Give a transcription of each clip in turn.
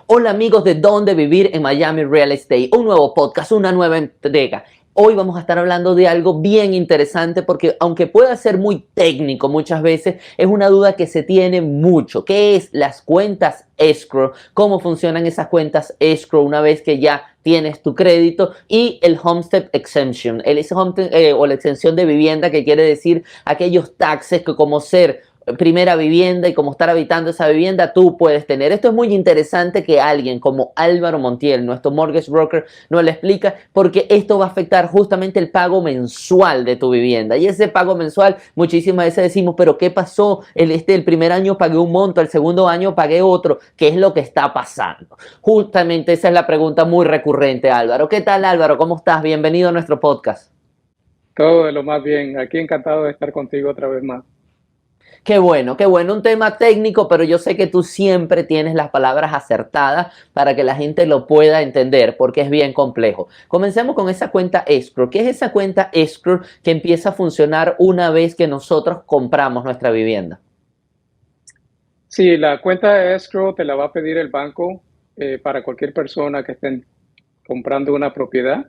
Hola amigos de Dónde Vivir en Miami Real Estate, un nuevo podcast, una nueva entrega. Hoy vamos a estar hablando de algo bien interesante porque aunque pueda ser muy técnico muchas veces, es una duda que se tiene mucho. ¿Qué es las cuentas escrow? ¿Cómo funcionan esas cuentas escrow una vez que ya tienes tu crédito? Y el homestead exemption, o la exención de vivienda, que quiere decir aquellos taxes que como ser primera vivienda y como estar habitando esa vivienda tú puedes tener. Esto es muy interesante que alguien como Álvaro Montiel, nuestro mortgage broker, nos lo explica, porque esto va a afectar justamente el pago mensual de tu vivienda. Y ese pago mensual, muchísimas veces decimos, pero ¿qué pasó? El primer año pagué un monto, el segundo año pagué otro. ¿Qué es lo que está pasando? Justamente esa es la pregunta muy recurrente, Álvaro. ¿Qué tal, Álvaro? ¿Cómo estás? Bienvenido a nuestro podcast. Todo de lo más bien. Aquí encantado de estar contigo otra vez más. Qué bueno, qué bueno. Un tema técnico, pero yo sé que tú siempre tienes las palabras acertadas para que la gente lo pueda entender, porque es bien complejo. Comencemos con esa cuenta escrow. ¿Qué es esa cuenta escrow que empieza a funcionar una vez que nosotros compramos nuestra vivienda? Sí, la cuenta de escrow te la va a pedir el banco para cualquier persona que esté comprando una propiedad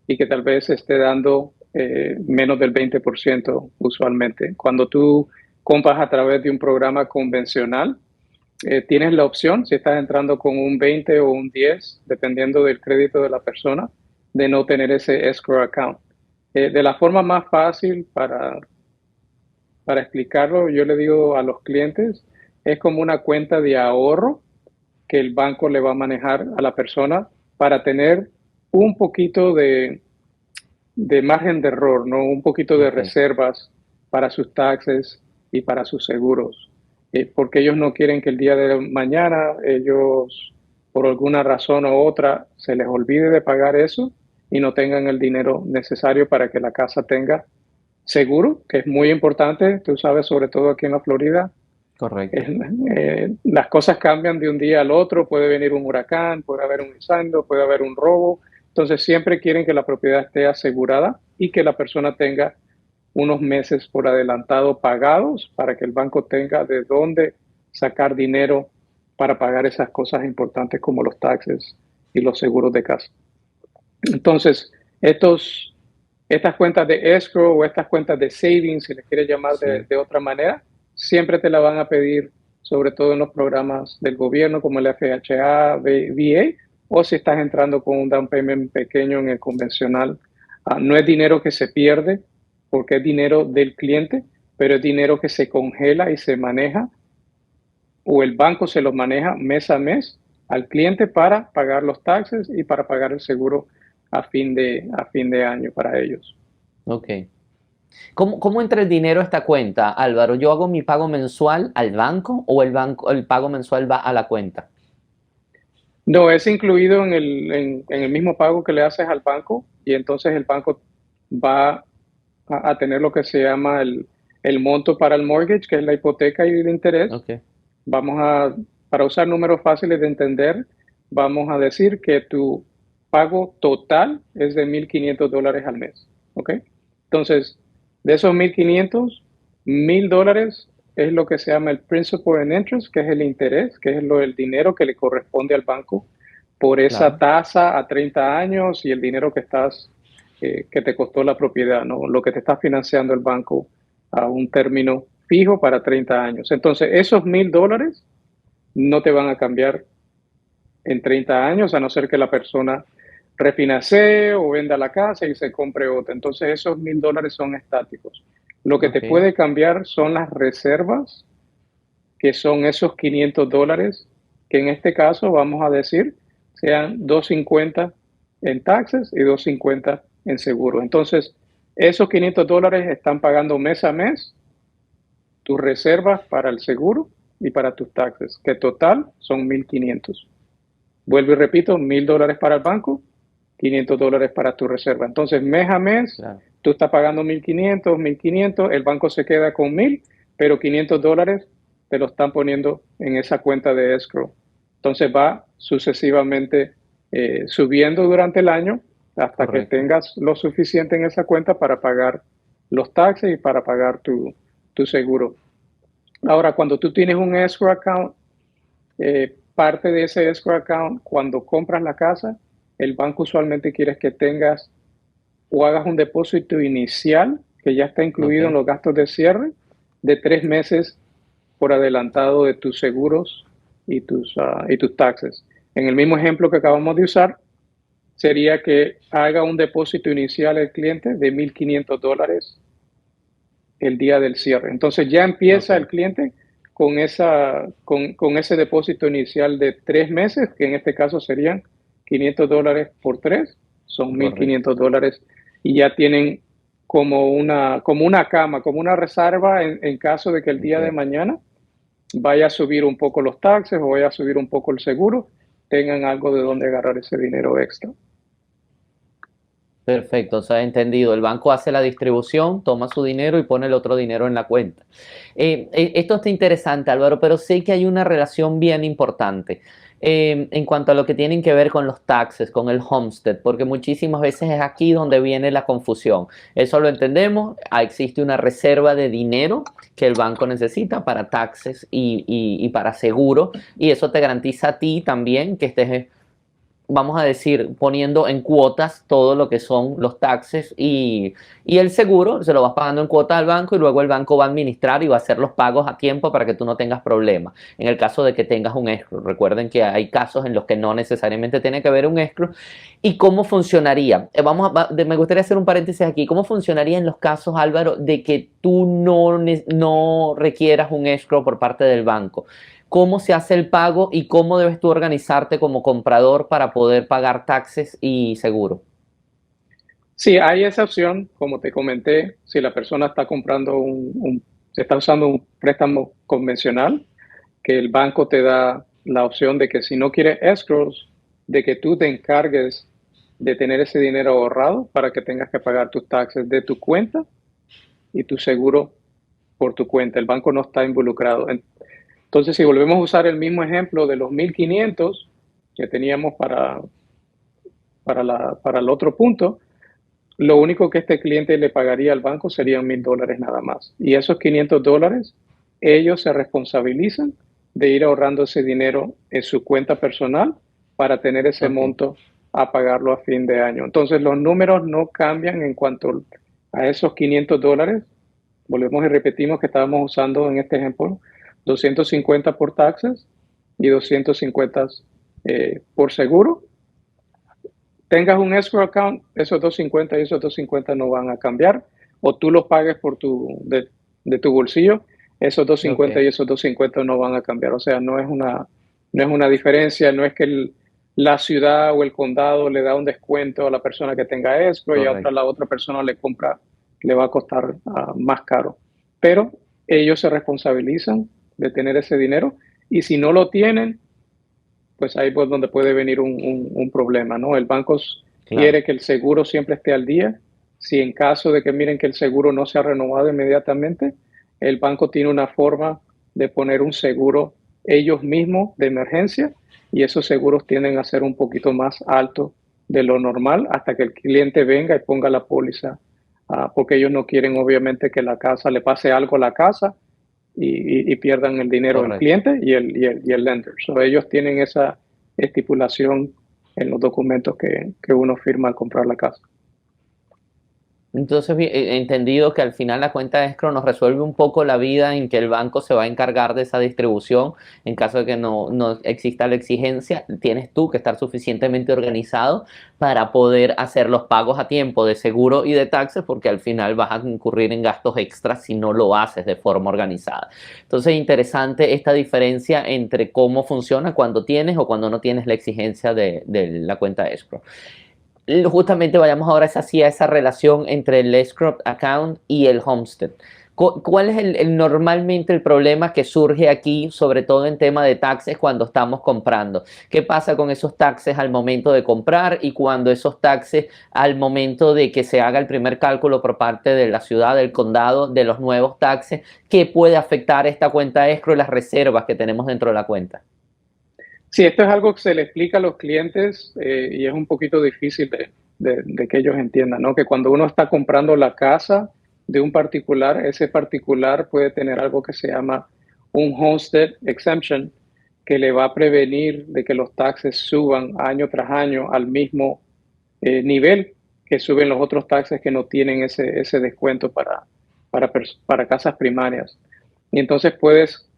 y que tal vez esté dando menos del 20% usualmente. Cuando tú compras a través de un programa convencional, tienes la opción, si estás entrando con un 20 o un 10, dependiendo del crédito de la persona, de no tener ese escrow account. De la forma más fácil para explicarlo, yo le digo a los clientes, es como una cuenta de ahorro que el banco le va a manejar a la persona para tener un poquito de margen de error, ¿no? Un poquito de Ok. reservas para sus taxes y para sus seguros. Porque ellos no quieren que el día de mañana ellos, por alguna razón u otra, se les olvide de pagar eso y no tengan el dinero necesario para que la casa tenga seguro, que es muy importante, tú sabes, sobre todo aquí en la Florida, Correcto. las cosas cambian de un día al otro, puede venir un huracán, puede haber un incendio, puede haber un robo, entonces siempre quieren que la propiedad esté asegurada y que la persona tenga unos meses por adelantado pagados para que el banco tenga de dónde sacar dinero para pagar esas cosas importantes como los taxes y los seguros de casa. Entonces, estas cuentas de escrow o estas cuentas de savings, si les quiere llamar Sí. de otra manera, siempre te la van a pedir, sobre todo en los programas del gobierno como el FHA, VA, o si estás entrando con un down payment pequeño en el convencional. No es dinero que se pierde porque es dinero del cliente, pero es dinero que se congela y se maneja, o el banco se los maneja mes a mes al cliente para pagar los taxes y para pagar el seguro a fin de año para ellos. Ok. ¿Cómo entra el dinero a esta cuenta, Álvaro? ¿Yo hago mi pago mensual al banco o el pago mensual va a la cuenta? No, es incluido en el mismo pago que le haces al banco y entonces el banco va a tener lo que se llama el monto para el mortgage, que es la hipoteca y el interés. Ok. Vamos a, para usar números fáciles de entender, vamos a decir que tu pago total es de $1,500 al mes. ¿Ok? Entonces, de esos 1,500, $1,000 es lo que se llama el principal and interest, que es el interés, que es el dinero que le corresponde al banco por esa Claro. tasa a 30 años y el dinero que te costó la propiedad, ¿no? Lo que te está financiando el banco a un término fijo para 30 años. Entonces, esos $1,000 no te van a cambiar en 30 años, a no ser que la persona refinancie o venda la casa y se compre otra. Entonces, esos $1,000 son estáticos. Lo que te Ok. puede cambiar son las reservas, que son esos $500, que en este caso vamos a decir sean 250 en taxes y 250 en seguro. Entonces, esos $500 están pagando mes a mes tus reservas para el seguro y para tus taxes, que total son 1,500. Vuelvo y repito, $1,000 para el banco, $500 para tu reserva. Entonces, mes a mes, Claro. tú estás pagando 1,500, el banco se queda con 1,000, pero $500 te lo están poniendo en esa cuenta de escrow. Entonces va sucesivamente subiendo durante el año hasta que Correcto. tengas lo suficiente en esa cuenta para pagar los taxes y para pagar tu seguro. Ahora, cuando tú tienes un escrow account, parte de ese escrow account, cuando compras la casa, el banco usualmente quiere que tengas o hagas un depósito inicial que ya está incluido en los gastos de cierre de 3 meses por adelantado de tus seguros y tus taxes. En el mismo ejemplo que acabamos de usar, sería que haga un depósito inicial el cliente de $1,500 el día del cierre. Entonces ya empieza el cliente con ese depósito inicial de 3 meses, que en este caso serían $500 por 3, son $1,500, y ya tienen como una cama, como una reserva en caso de que el día de mañana vaya a subir un poco los taxes o vaya a subir un poco el seguro, tengan algo de dónde agarrar ese dinero extra. Perfecto, o sea, entendido. El banco hace la distribución, toma su dinero y pone el otro dinero en la cuenta. Esto está interesante, Álvaro, pero sé que hay una relación bien importante en cuanto a lo que tienen que ver con los taxes, con el homestead, porque muchísimas veces es aquí donde viene la confusión. Eso lo entendemos, existe una reserva de dinero que el banco necesita para taxes y para seguro, y eso te garantiza a ti también que estés, vamos a decir, poniendo en cuotas todo lo que son los taxes y el seguro, se lo vas pagando en cuotas al banco y luego el banco va a administrar y va a hacer los pagos a tiempo para que tú no tengas problemas. En el caso de que tengas un escrow, recuerden que hay casos en los que no necesariamente tiene que haber un escrow. ¿Y cómo funcionaría? Me gustaría hacer un paréntesis aquí. ¿Cómo funcionaría en los casos, Álvaro, de que tú no requieras un escrow por parte del banco? ¿Cómo se hace el pago y cómo debes tú organizarte como comprador para poder pagar taxes y seguro? Sí, hay esa opción, como te comenté, si la persona está comprando se está usando un préstamo convencional, que el banco te da la opción de que si no quieres escrows, de que tú te encargues de tener ese dinero ahorrado para que tengas que pagar tus taxes de tu cuenta y tu seguro por tu cuenta. El banco no está involucrado. Entonces, si volvemos a usar el mismo ejemplo de los 1,500 que teníamos para el otro punto, lo único que este cliente le pagaría al banco serían $1,000 nada más. Y esos $500, ellos se responsabilizan de ir ahorrando ese dinero en su cuenta personal para tener ese monto a pagarlo a fin de año. Entonces, los números no cambian en cuanto a esos $500. Volvemos y repetimos que estábamos usando en este ejemplo 250 por taxes y 250 por seguro. Tengas un escrow account, esos 250 y esos 250 no van a cambiar, o tú los pagues de tu bolsillo, esos 250 y esos 250 no van a cambiar. O sea, no es una diferencia, no es que la ciudad o el condado le da un descuento a la persona que tenga escrow y a la otra persona le va a costar más caro. Pero ellos se responsabilizan de tener ese dinero, y si no lo tienen, pues ahí es donde puede venir un problema, ¿no? El banco quiere que el seguro siempre esté al día. Si en caso de que miren que el seguro no se ha renovado inmediatamente, el banco tiene una forma de poner un seguro ellos mismos de emergencia, y esos seguros tienden a ser un poquito más altos de lo normal hasta que el cliente venga y ponga la póliza, porque ellos no quieren obviamente que le pase algo a la casa y pierdan el dinero del cliente y el lender. So, ellos tienen esa estipulación en los documentos que uno firma al comprar la casa. Entonces, he entendido que al final la cuenta de escrow nos resuelve un poco la vida en que el banco se va a encargar de esa distribución. En caso de que no exista la exigencia, tienes tú que estar suficientemente organizado para poder hacer los pagos a tiempo de seguro y de taxes, porque al final vas a incurrir en gastos extras si no lo haces de forma organizada. Entonces, interesante esta diferencia entre cómo funciona cuando tienes o cuando no tienes la exigencia de la cuenta de escrow. Justamente vayamos ahora a esa relación entre el escrow account y el homestead. ¿Cuál es normalmente el problema que surge aquí, sobre todo en tema de taxes cuando estamos comprando? ¿Qué pasa con esos taxes al momento de comprar y cuando esos taxes al momento de que se haga el primer cálculo por parte de la ciudad, del condado, de los nuevos taxes? ¿Qué puede afectar esta cuenta escrow y las reservas que tenemos dentro de la cuenta? Sí, esto es algo que se le explica a los clientes y es un poquito difícil de que ellos entiendan, ¿no? Que cuando uno está comprando la casa de un particular, ese particular puede tener algo que se llama un homestead exemption, que le va a prevenir de que los taxes suban año tras año al mismo nivel que suben los otros taxes que no tienen ese descuento para casas primarias. Y entonces puedes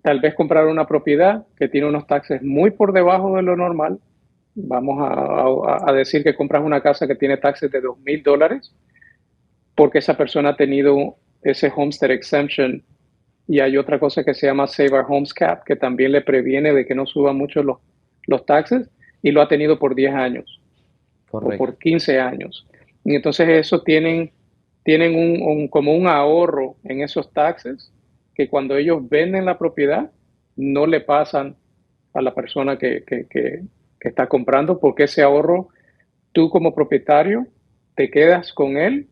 tal vez comprar una propiedad que tiene unos taxes muy por debajo de lo normal. Vamos a decir que compras una casa que tiene taxes de $2,000 porque esa persona ha tenido ese homestead exemption, y hay otra cosa que se llama Save Our Homes Cap, que también le previene de que no suban mucho los taxes, y lo ha tenido por 10 años. Correcto. O por 15 años. Y entonces eso tienen como un ahorro en esos taxes que cuando ellos venden la propiedad no le pasan a la persona que está comprando, porque ese ahorro tú como propietario te quedas con él,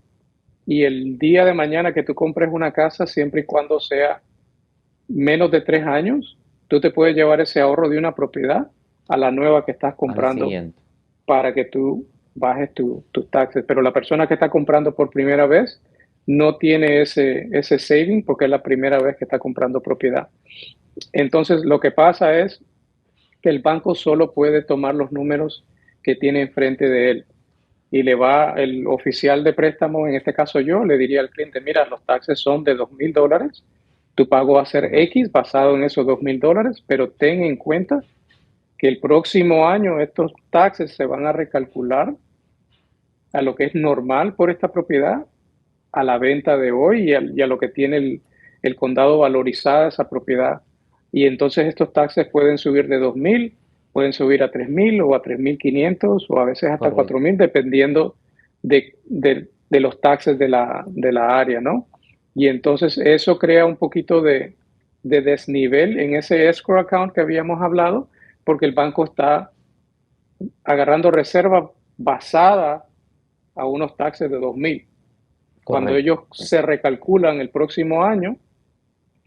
y el día de mañana que tú compres una casa, siempre y cuando sea menos de 3 años, tú te puedes llevar ese ahorro de una propiedad a la nueva que estás comprando para que tú bajes tus taxes. Pero la persona que está comprando por primera vez no tiene ese saving porque es la primera vez que está comprando propiedad. Entonces, lo que pasa es que el banco solo puede tomar los números que tiene enfrente de él. Y el oficial de préstamo, en este caso yo, le diría al cliente, mira, los taxes son de $2,000, tu pago va a ser X basado en esos $2,000, pero ten en cuenta que el próximo año estos taxes se van a recalcular a lo que es normal por esta propiedad, a la venta de hoy y a lo que tiene el condado valorizada esa propiedad. Y entonces estos taxes pueden subir de 2,000, pueden subir a 3,000 o a 3,500 o a veces hasta 4,000, dependiendo de los taxes de la área, ¿no? Y entonces eso crea un poquito de desnivel en ese escrow account que habíamos hablado, porque el banco está agarrando reserva basada a unos taxes de 2,000. Cuando ellos se recalculan el próximo año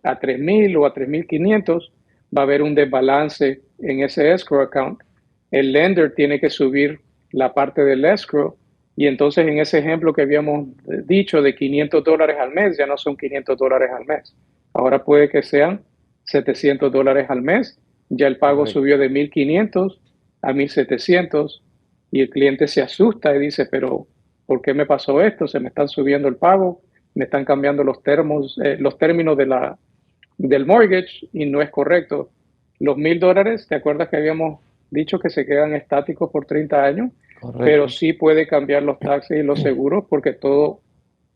a 3,000 o a 3,500, va a haber un desbalance en ese escrow account. El lender tiene que subir la parte del escrow, y entonces en ese ejemplo que habíamos dicho de $500 al mes, ya no son $500 al mes. Ahora puede que sean $700 al mes. Ya el pago subió de 1,500 a 1,700 y el cliente se asusta y dice, pero ¿por qué me pasó esto? Se me están subiendo el pago, me están cambiando los términos del mortgage, y no es correcto. Los $1,000, ¿te acuerdas que habíamos dicho que se quedan estáticos por 30 años? Correcto. Pero sí puede cambiar los taxes y los seguros, porque todo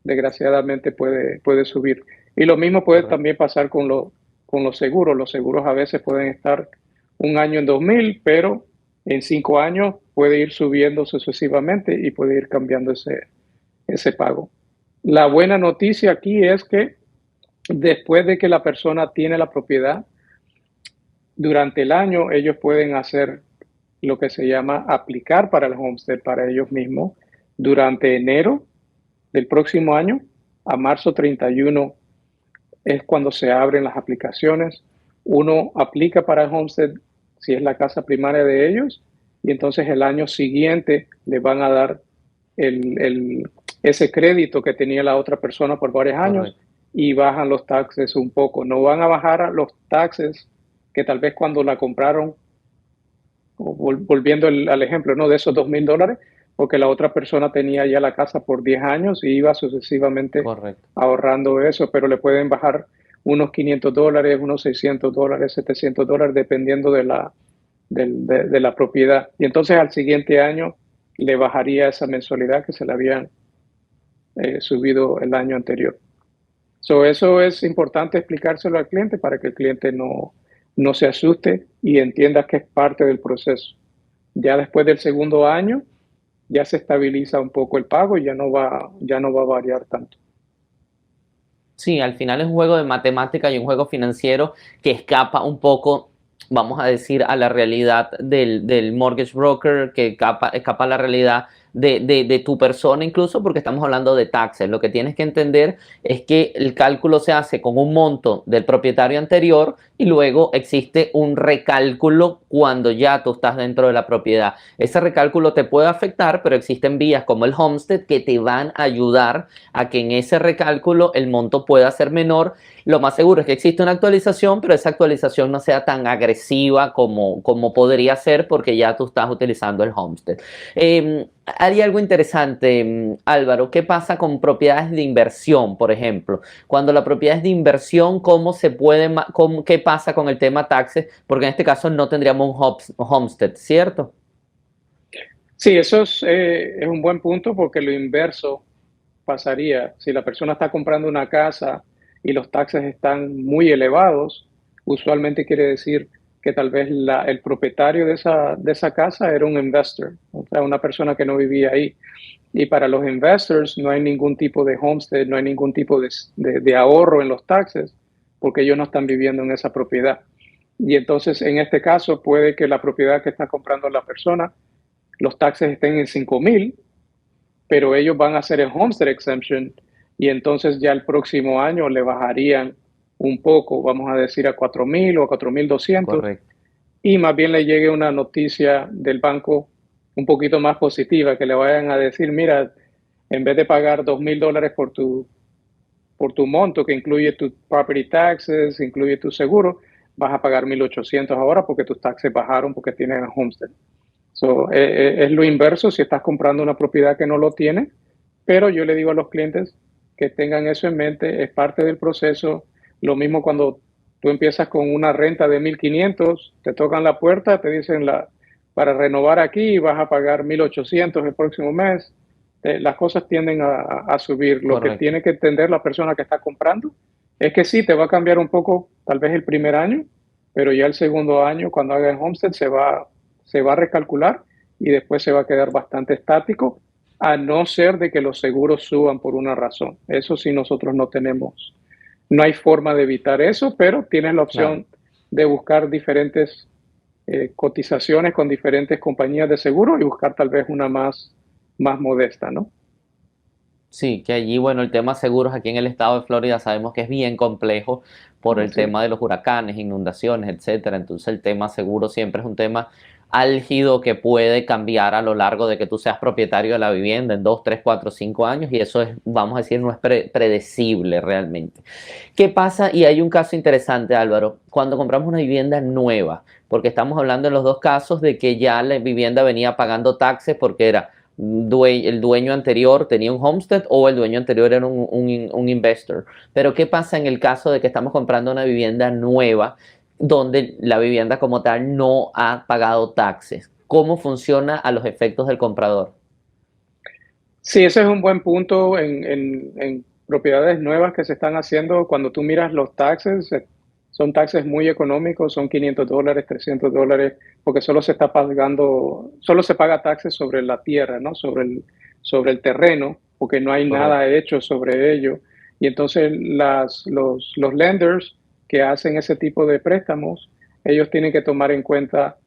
desgraciadamente puede subir. Y lo mismo puede también pasar con los seguros. Los seguros a veces pueden estar un año en 2,000, pero en 5 años puede ir subiendo sucesivamente y puede ir cambiando ese pago. La buena noticia aquí es que después de que la persona tiene la propiedad, durante el año ellos pueden hacer lo que se llama aplicar para el homestead para ellos mismos. Durante enero del próximo año a marzo 31 es cuando se abren las aplicaciones. Uno aplica para el homestead si es la casa primaria de ellos, y entonces el año siguiente le van a dar ese crédito que tenía la otra persona por varios años, y bajan los taxes un poco. No van a bajar los taxes que tal vez cuando la compraron, volviendo al ejemplo, ¿no?, de esos $2,000, porque la otra persona tenía ya la casa por 10 años y iba sucesivamente ahorrando eso, pero le pueden bajar unos $500, unos $600, $700, dependiendo de la propiedad. Y entonces al siguiente año le bajaría esa mensualidad que se le habían subido el año anterior. Eso es importante explicárselo al cliente para que el cliente no se asuste y entienda que es parte del proceso. Ya después del segundo año ya se estabiliza un poco el pago y ya no va a variar tanto. Sí, al final es un juego de matemática y un juego financiero que escapa un poco, vamos a decir, a la realidad del mortgage broker, que escapa a la realidad de tu persona incluso, porque estamos hablando de taxes. Lo que tienes que entender es que el cálculo se hace con un monto del propietario anterior y luego existe un recálculo cuando ya tú estás dentro de la propiedad. Ese recálculo te puede afectar, pero existen vías como el Homestead que te van a ayudar a que en ese recálculo el monto pueda ser menor. Lo más seguro es que existe una actualización, pero esa actualización no sea tan agresiva como podría ser porque ya tú estás utilizando el Homestead. Hay algo interesante, Álvaro. ¿Qué pasa con propiedades de inversión, por ejemplo? Cuando la propiedad es de inversión, ¿cómo se puede, qué pasa con el tema taxes? Porque en este caso no tendríamos un Homestead, ¿cierto? Sí, eso es un buen punto porque lo inverso pasaría. Si la persona está comprando una casa y los taxes están muy elevados, usualmente quiere decir que tal vez el propietario de esa casa era un investor, o sea, una persona que no vivía ahí. Y para los investors no hay ningún tipo de homestead, no hay ningún tipo de ahorro en los taxes porque ellos no están viviendo en esa propiedad. Y entonces, en este caso, puede que la propiedad que está comprando la persona, los taxes estén en 5,000, pero ellos van a hacer el homestead exemption y entonces ya el próximo año le bajarían un poco, vamos a decir a 4,000 o a 4,200, Correcto. y más bien le llegue una noticia del banco un poquito más positiva, que le vayan a decir, mira, en vez de pagar $2,000 por tu monto, que incluye tus property taxes, incluye tu seguro, vas a pagar 1,800 ahora porque tus taxes bajaron porque tienen el homestead. So, es lo inverso si estás comprando una propiedad que no lo tiene, pero yo le digo a los clientes que tengan eso en mente, es parte del proceso. Lo mismo cuando tú empiezas con una renta de 1,500, te tocan la puerta, te dicen para renovar aquí vas a pagar 1,800 el próximo mes. Las cosas tienden a subir. Lo que Correcto. tiene que entender la persona que está comprando es que sí, te va a cambiar un poco, tal vez el primer año, pero ya el segundo año, cuando haga el homestead, se va a recalcular y después se va a quedar bastante estático, a no ser de que los seguros suban por una razón. Eso sí nosotros no tenemos, no hay forma de evitar eso, pero tienes la Claro. opción de buscar diferentes cotizaciones con diferentes compañías de seguro y buscar tal vez una más modesta, ¿no? Sí, que allí, bueno, el tema seguros aquí en el estado de Florida sabemos que es bien complejo por el Sí. tema de los huracanes, inundaciones, etcétera. Entonces el tema seguro siempre es un tema álgido que puede cambiar a lo largo de que tú seas propietario de la vivienda en 2, 3, 4, 5 años y eso es, vamos a decir, no es predecible realmente. ¿Qué pasa? Y hay un caso interesante, Álvaro, cuando compramos una vivienda nueva, porque estamos hablando en los dos casos de que ya la vivienda venía pagando taxes porque era el dueño anterior tenía un homestead o el dueño anterior era un investor. Pero ¿qué pasa en el caso de que estamos comprando una vivienda nueva donde la vivienda como tal no ha pagado taxes? ¿Cómo funciona a los efectos del comprador? Sí, ese es un buen punto en propiedades nuevas que se están haciendo. Cuando tú miras los taxes, son taxes muy económicos, son $500, $300, porque solo se está pagando, solo se paga taxes sobre la tierra, ¿no? Sobre el terreno, porque no hay Correcto. nada hecho sobre ello. Y entonces los lenders que hacen ese tipo de préstamos, ellos tienen que tomar en cuenta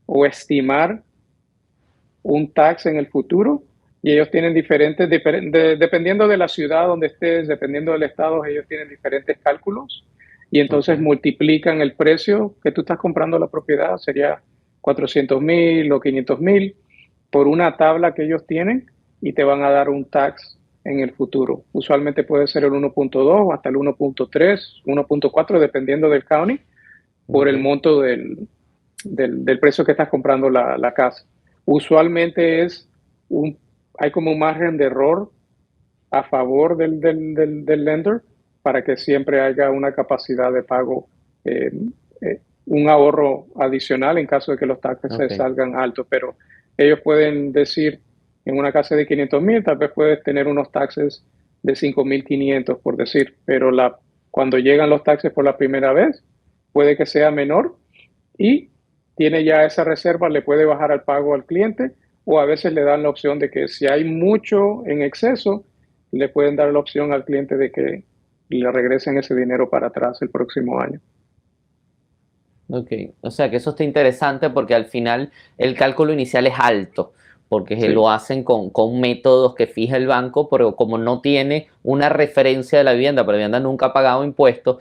o estimar un tax en el futuro y ellos tienen dependiendo de la ciudad donde estés, dependiendo del estado, ellos tienen diferentes cálculos y entonces Okay. multiplican el precio que tú estás comprando la propiedad, sería 400,000 o 500,000 por una tabla que ellos tienen y te van a dar un tax en el futuro. Usualmente puede ser el 1,2 o hasta el 1,3, 1,4 dependiendo del county por el Okay. monto del precio que estás comprando la casa. Usualmente hay como un margen de error a favor del lender para que siempre haya una capacidad de pago, eh, un ahorro adicional en caso de que los taxes se Okay. salgan altos. Pero ellos pueden decir, en una casa de 500,000, tal vez puedes tener unos taxes de 5,500, por decir, pero cuando llegan los taxes por la primera vez, puede que sea menor y tiene ya esa reserva, le puede bajar al pago al cliente o a veces le dan la opción de que si hay mucho en exceso, le pueden dar la opción al cliente de que le regresen ese dinero para atrás el próximo año. Ok, o sea que eso está interesante porque al final el cálculo inicial es alto, porque Sí. lo hacen con métodos que fija el banco, pero como no tiene una referencia de la vivienda, pero la vivienda nunca ha pagado impuestos,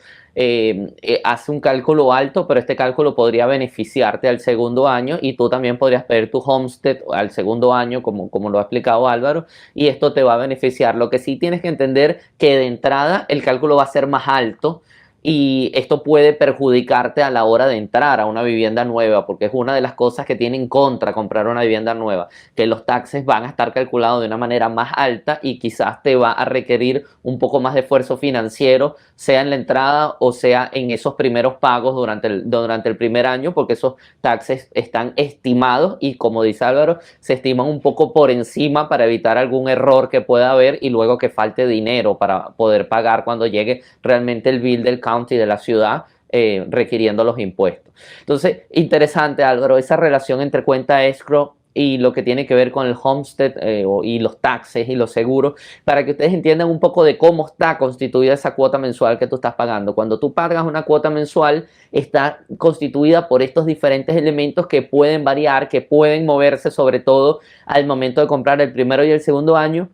hace un cálculo alto, pero este cálculo podría beneficiarte al segundo año y tú también podrías pedir tu homestead al segundo año, como lo ha explicado Álvaro, y esto te va a beneficiar. Lo que sí tienes que entender que de entrada el cálculo va a ser más alto y esto puede perjudicarte a la hora de entrar a una vivienda nueva, porque es una de las cosas que tiene en contra comprar una vivienda nueva, que los taxes van a estar calculados de una manera más alta y quizás te va a requerir un poco más de esfuerzo financiero, sea en la entrada o sea en esos primeros pagos durante el primer año, porque esos taxes están estimados y, como dice Álvaro, se estiman un poco por encima para evitar algún error que pueda haber y luego que falte dinero para poder pagar cuando llegue realmente el bill del county de la ciudad, requiriendo los impuestos. Entonces, interesante, Álvaro, esa relación entre cuenta escrow y lo que tiene que ver con el homestead, y los taxes y los seguros, para que ustedes entiendan un poco de cómo está constituida esa cuota mensual que tú estás pagando. Cuando tú pagas una cuota mensual, está constituida por estos diferentes elementos que pueden variar, que pueden moverse, sobre todo al momento de comprar el primero y el segundo año,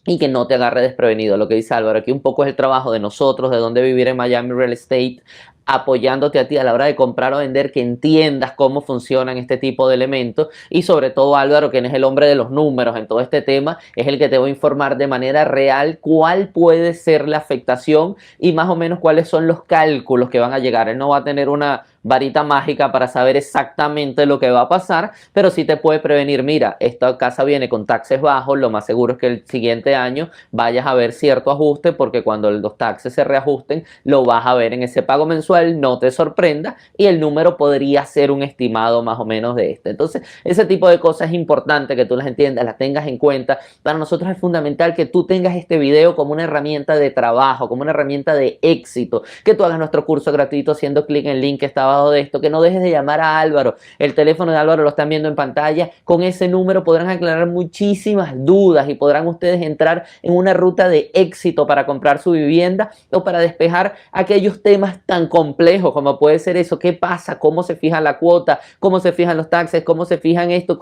y que no te agarre desprevenido. Lo que dice Álvaro, aquí un poco es el trabajo de nosotros, de dónde vivir en Miami Real Estate, apoyándote a ti a la hora de comprar o vender, que entiendas cómo funcionan este tipo de elementos, y sobre todo Álvaro, quien es el hombre de los números en todo este tema, es el que te va a informar de manera real cuál puede ser la afectación y más o menos cuáles son los cálculos que van a llegar. Él no va a tener una varita mágica para saber exactamente lo que va a pasar, pero sí te puede prevenir: mira, esta casa viene con taxes bajos, lo más seguro es que el siguiente año vayas a ver cierto ajuste, porque cuando los taxes se reajusten lo vas a ver en ese pago mensual, no te sorprenda, y el número podría ser un estimado más o menos de este. Entonces, ese tipo de cosas es importante que tú las entiendas, las tengas en cuenta. Para nosotros es fundamental que tú tengas este video como una herramienta de trabajo, como una herramienta de éxito, que tú hagas nuestro curso gratuito haciendo clic en el link que está abajo de esto, que no dejes de llamar a Álvaro. El teléfono de Álvaro lo están viendo en pantalla. Con ese número podrán aclarar muchísimas dudas y podrán ustedes entrar en una ruta de éxito para comprar su vivienda o para despejar aquellos temas tan complejos como puede ser eso: qué pasa, cómo se fija la cuota, cómo se fijan los taxes, cómo se fijan esto,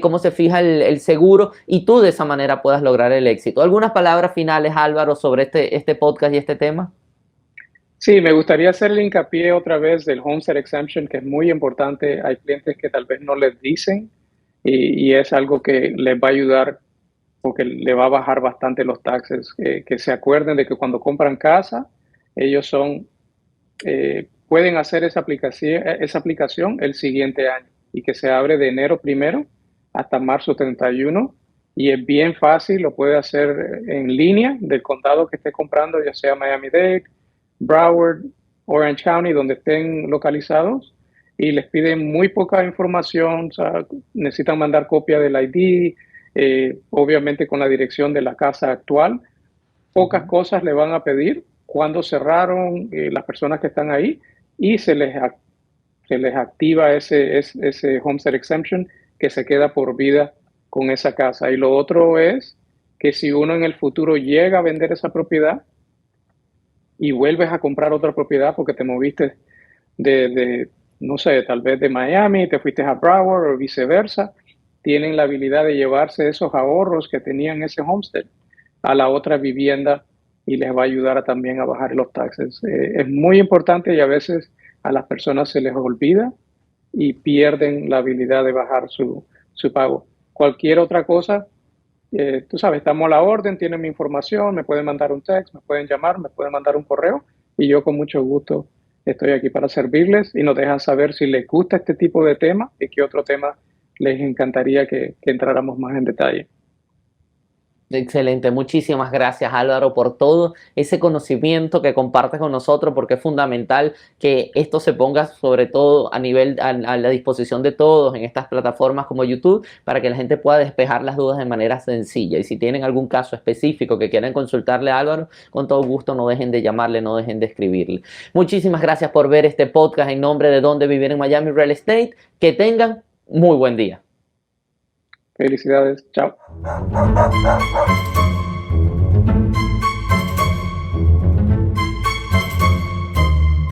cómo se fija el seguro, y tú de esa manera puedas lograr el éxito. ¿Algunas palabras finales, Álvaro, sobre este podcast y este tema? Sí, me gustaría hacerle hincapié otra vez del Homestead Exemption, que es muy importante. Hay clientes que tal vez no les dicen y es algo que les va a ayudar porque le va a bajar bastante los taxes. Que se acuerden de que cuando compran casa, ellos pueden hacer esa aplicación el siguiente año, y que se abre de enero 1 hasta marzo 31, y es bien fácil, lo puede hacer en línea del condado que esté comprando, ya sea Miami-Dade, Broward, Orange County, donde estén localizados, y les piden muy poca información. O sea, necesitan mandar copia del ID, obviamente con la dirección de la casa actual. Pocas cosas le van a pedir, cuándo cerraron, las personas que están ahí, y se les activa ese Homestead Exemption, que se queda por vida con esa casa. Y lo otro es que si uno en el futuro llega a vender esa propiedad y vuelves a comprar otra propiedad porque te moviste no sé, tal vez de Miami, te fuiste a Broward o viceversa, tienen la habilidad de llevarse esos ahorros que tenían ese homestead a la otra vivienda, y les va a ayudar también a bajar los taxes. Es muy importante, y a veces a las personas se les olvida y pierden la habilidad de bajar su pago. Cualquier otra cosa, tú sabes, estamos a la orden, tienen mi información, me pueden mandar un text, me pueden llamar, me pueden mandar un correo, y yo con mucho gusto estoy aquí para servirles, y nos dejan saber si les gusta este tipo de tema y qué otro tema les encantaría que entráramos más en detalle. Excelente, muchísimas gracias, Álvaro, por todo ese conocimiento que compartes con nosotros, porque es fundamental que esto se ponga sobre todo a la disposición de todos en estas plataformas como YouTube, para que la gente pueda despejar las dudas de manera sencilla. Y si tienen algún caso específico que quieran consultarle a Álvaro, con todo gusto no dejen de llamarle, no dejen de escribirle. Muchísimas gracias por ver este podcast en nombre de Dónde Vivir en Miami Real Estate. Que tengan muy buen día. Felicidades, chao.